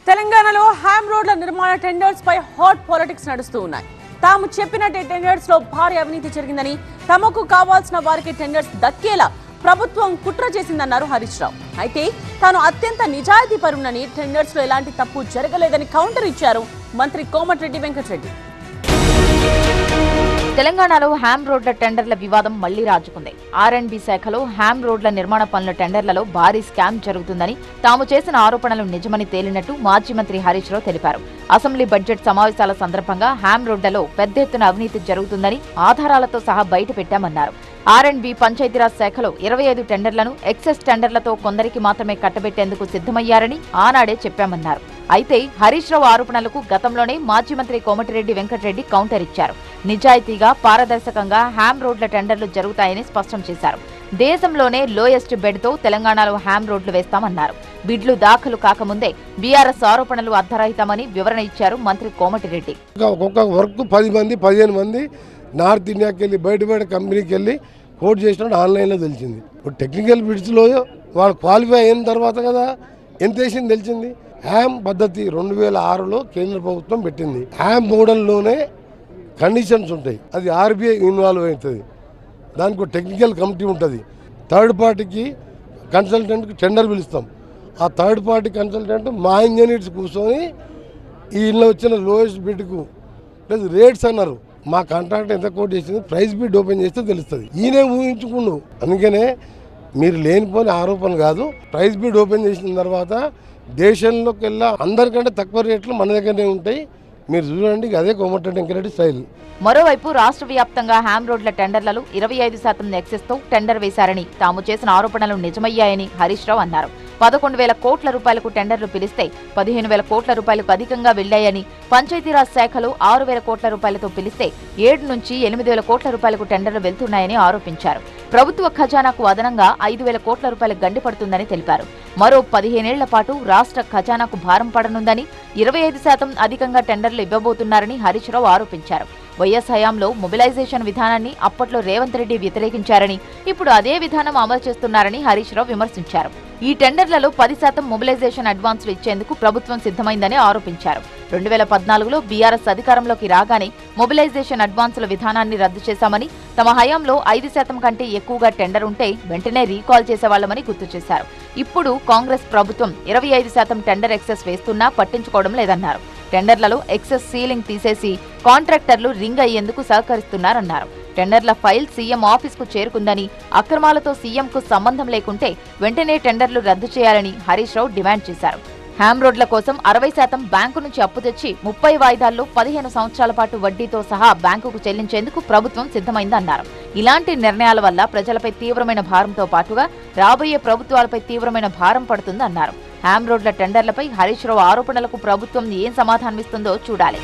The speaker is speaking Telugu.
తెలంగాణలో హ్యామ్ రోడ్ల నిర్మాణ టెండర్స్ పై హాట్ పాలిటిక్స్ నడుస్తూ ఉన్నాయి. తాము చెప్పినట్టే టెండర్స్ లో భారీ అవినీతి జరిగిందని, తమకు కావాల్సిన వారికి టెండర్స్ దక్కేలా ప్రభుత్వం కుట్ర చేసిందన్నారు హరీష్ రావు. అయితే తాను అత్యంత నిజాయితీపరునని, టెండర్స్ లో ఎలాంటి తప్పు జరగలేదని కౌంటర్ ఇచ్చారు మంత్రి కోమటిరెడ్డి వెంకటరెడ్డి. తెలంగాణలో హ్యామ్ రోడ్ల టెండర్ల వివాదం మళ్లీ రాజుకుంది. R&B శాఖలో హ్యామ్ రోడ్ల నిర్మాణ పనుల టెండర్లలో భారీ స్కామ్ జరుగుతుందని, తాము చేసిన ఆరోపణలు నిజమని తేలినట్టు మాజీ మంత్రి హరీష్ రావు తెలిపారు. అసెంబ్లీ బడ్జెట్ సమావేశాల సందర్భంగా హ్యామ్ రోడ్లలో పెద్ద ఎత్తున అవినీతి జరుగుతుందని ఆధారాలతో సహా బయటపెట్టామన్నారు. R&B పంచాయతీరాజ్ శాఖలో 25 టెండర్లను ఎక్సెస్ టెండర్లతో కొందరికి మాత్రమే కట్టబెట్టేందుకు సిద్ధమయ్యారని ఆనాడే చెప్పామన్నారు. అయితే హరీష్ రావు ఆరోపణలకు గతంలోనే మాజీ మంత్రి కోమటిరెడ్డి వెంకటరెడ్డి కౌంటర్ ఇచ్చారు. నిజాయితీగా, పారదర్శకంగా హ్యామ్ రోడ్ల టెండర్లు జరుగుతాయని స్పష్టం చేశారు. దేశంలోనే లోయెస్ట్ బెడ్ తో తెలంగాణలో హ్యామ్ రోడ్లు వేస్తామన్నారు. బిడ్లు దాఖలు కాకముందే బీఆర్ఎస్ ఆరోపణలు అర్ధరహితమని వివరణ ఇచ్చారు మంత్రి కోమటిరెడ్డి. ఒక్కొక్క వర్క్ 10 మంది 15 మంది నార్త్ ఇండియాకి వెళ్ళి బయట కంపెనీకి వెళ్ళి కోట్ చేసినట్టు ఆన్లైన్లో తెలిసింది. ఇప్పుడు టెక్నికల్ బిడ్స్లో వాళ్ళు క్వాలిఫై అయిన తర్వాత కదా ఎంత వేసింది తెలిసింది. హ్యామ్ పద్ధతి 2006లో కేంద్ర ప్రభుత్వం పెట్టింది. హ్యామ్ మోడల్లోనే కండిషన్స్ ఉంటాయి. అది RBI ఇన్వాల్వ్ అవుతుంది. దానికి ఒక టెక్నికల్ కమిటీ ఉంటుంది. థర్డ్ పార్టీకి కన్సల్టెంట్కి టెండర్ పిలుస్తాం. ఆ థర్డ్ పార్టీ కన్సల్టెంట్ మా ఇంజనీర్స్ కూర్చొని ఈ ఇళ్ళ వచ్చిన లోయెస్ట్ బిడ్కు ప్లస్ రేట్స్ అన్నారు. మా కాంట్రాక్ట్ ఎంత కోట్ చేసింది, ప్రైస్ బిడ్ ఓపెన్ చేస్తే తెలుస్తుంది. ఈయనే ఊహించుకుండు. అందుకనే మీరు లేనిపోని ఆరోపణ కాదు. ప్రైస్ బిడ్ ఓపెన్ చేసిన తర్వాత దేశంలోకి వెళ్ళా అందరికంటే తక్కువ రేట్లు మన దగ్గరనే ఉంటాయి. మీరు చూడండి, అదే కోమటిరెడ్డి వెంకటరెడ్డి స్టైల్. మరోవైపు రాష్ట్ర వ్యాప్తంగా హ్యామ్ రోడ్ల టెండర్లలో 25% ఎక్సెస్ తో టెండర్ వేశారని, తాము చేసిన ఆరోపణలు నిజమయ్యాయని హరీష్ రావు అన్నారు. 11,000 కోట్ల రూపాయలకు టెండర్లు పిలిస్తే 15,000 కోట్ల రూపాయలకు అధికంగా వెళ్లాయని, పంచాయతీరాజ్ శాఖలో 6,000 కోట్ల రూపాయలతో పిలిస్తే 7 నుంచి 8,000 కోట్ల రూపాయలకు టెండర్లు వెళ్తున్నాయని ఆరోపించారు. ప్రభుత్వ ఖజానాకు అదనంగా 5,000 కోట్ల రూపాయలు గండిపడుతుందని తెలిపారు. మరో 15 ఏళ్ల పాటు రాష్ట్ర ఖజానాకు భారం పడనుందని, 25% అధికంగా టెండర్లు ఇవ్వబోతున్నారని హరీష్ రావు ఆరోపించారు. వైఎస్ హయాంలో మొబిలైజేషన్ విధానాన్ని అప్పట్లో రేవంత్ రెడ్డి వ్యతిరేకించారని, ఇప్పుడు అదే విధానం అమలు చేస్తున్నారని హరీష్ రావు విమర్శించారు. ఈ టెండర్లలో 10% మొబిలైజేషన్ అడ్వాన్సులు ఇచ్చేందుకు ప్రభుత్వం సిద్ధమైందని ఆరోపించారు. 2014లో బీఆర్ఎస్ అధికారంలోకి రాగానే మొబిలైజేషన్ అడ్వాన్సుల విధానాన్ని రద్దు చేశామని, తమ హయాంలో 5% కంటే ఎక్కువగా టెండర్ ఉంటే వెంటనే రీకాల్ చేసేవాళ్లమని గుర్తు చేశారు. ఇప్పుడు కాంగ్రెస్ ప్రభుత్వం 25% టెండర్ ఎక్సెస్ వేస్తున్నా పట్టించుకోవడం లేదన్నారు. టెండర్లలో ఎక్సెస్ సీలింగ్ తీసేసి కాంట్రాక్టర్లు రింగ్ అయ్యేందుకు సహకరిస్తున్నారన్నారు. టెండర్ల ఫైల్ సీఎం ఆఫీస్కు చేరుకుందని, అక్రమాలతో సీఎంకు సంబంధం లేకుంటే వెంటనే టెండర్లు రద్దు చేయాలని హరీష్ రావు డిమాండ్ చేశారు. హ్యామ్ రోడ్ల కోసం 60% బ్యాంకు నుంచి అప్పు తెచ్చి 30 వాయిదాల్లో 15 సంవత్సరాల పాటు వడ్డీతో సహా బ్యాంకుకు చెల్లించేందుకు ప్రభుత్వం సిద్ధమైందన్నారు. ఇలాంటి నిర్ణయాల వల్ల ప్రజలపై తీవ్రమైన భారంతో పాటుగా రాబోయే ప్రభుత్వాలపై తీవ్రమైన భారం పడుతుందన్నారు. హ్యామ్ రోడ్ల టెండర్లపై హరీష్ రావు ఆరోపణలకు ప్రభుత్వం ఏం సమాధానమిస్తుందో చూడాలి.